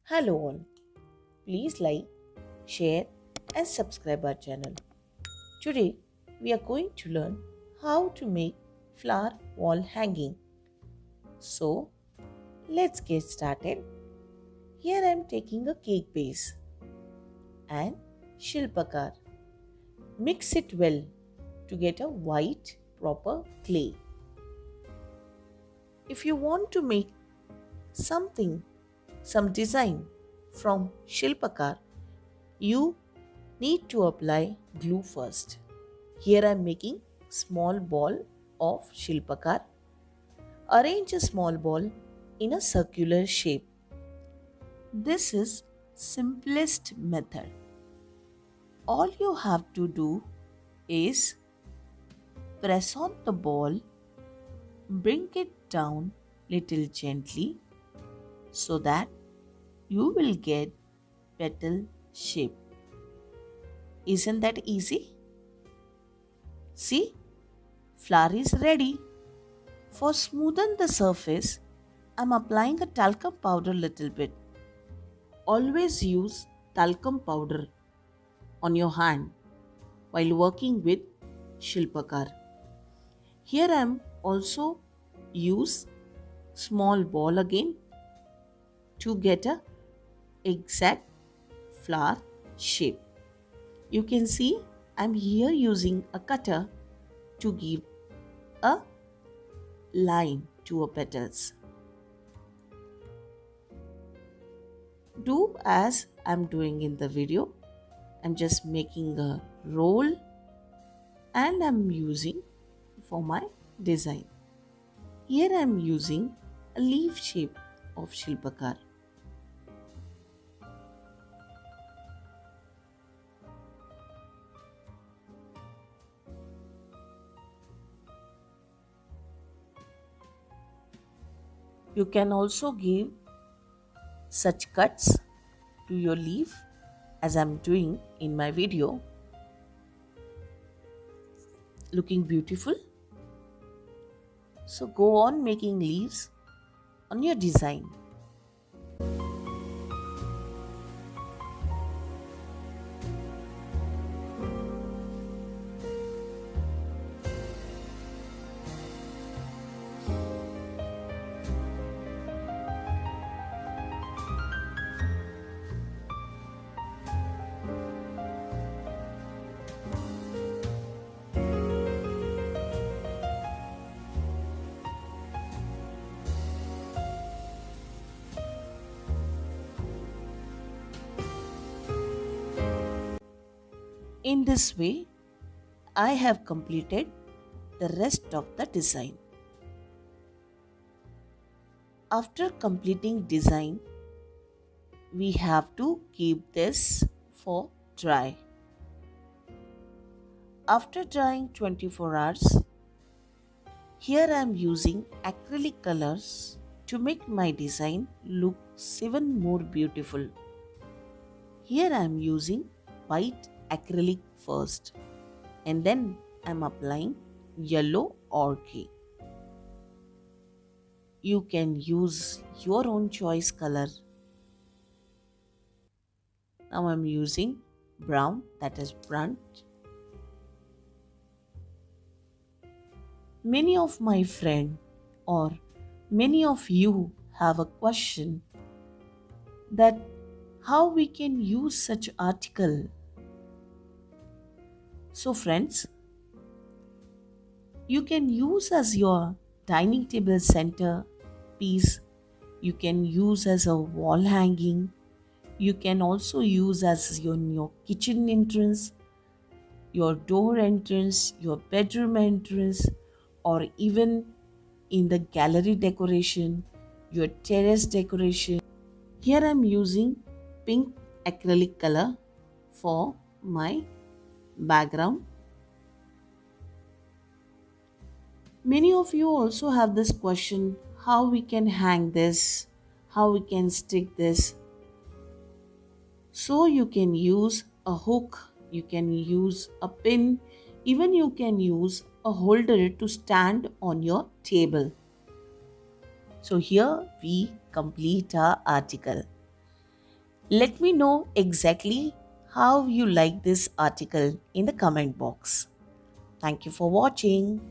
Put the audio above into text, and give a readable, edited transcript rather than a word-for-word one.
Hello all. Please like, share and subscribe our channel. Today we are going to learn how to make flower wall hanging. So let's get started. Here I am taking a cake base and Shilpkar. Mix it well to get a white proper clay. If you want to make some design from Shilpkar, you need to apply glue first. Here I am making small ball of Shilpkar. Arrange a small ball in a circular shape. This is simplest method. All you have to do is press on the ball, bring it down little gently so that you will get petal shape. Isn't that easy? See, flower is ready. For smoothen the surface, I am applying a talcum powder little bit. Always use talcum powder on your hand while working with Shilpkar. Here I am also use small ball again to get a exact flower shape. You can see I am here using a cutter to give a line to our petals. Do as I am doing in the video. I'm just making a roll and I'm using for my design. Here I'm using a leaf shape of Shilpkar. You can also give such cuts to your leaf as I'm doing in my video. Looking beautiful? So go on making leaves on your design. In this way, I have completed the rest of the design. After completing design, we have to keep this for dry. After drying 24 hours, here I am using acrylic colors to make my design look even more beautiful. Here I am using white acrylic first and then I am applying yellow ochre. You can use your own choice color. Now I am using brown, that is burnt. Many of my friends or many of you have a question that how we can use such article. So friends, you can use as your dining table center piece, you can use as a wall hanging, you can also use as your kitchen entrance, your door entrance, your bedroom entrance, or even in the gallery decoration, your terrace decoration. Here I am using pink acrylic color for my background. Many of you also have this question, how we can hang this, how we can stick this. So you can use a hook, you can use a pin, even you can use a holder to stand on your table. So here we complete our article. Let me know exactly how you like this article in the comment box. Thank you for watching.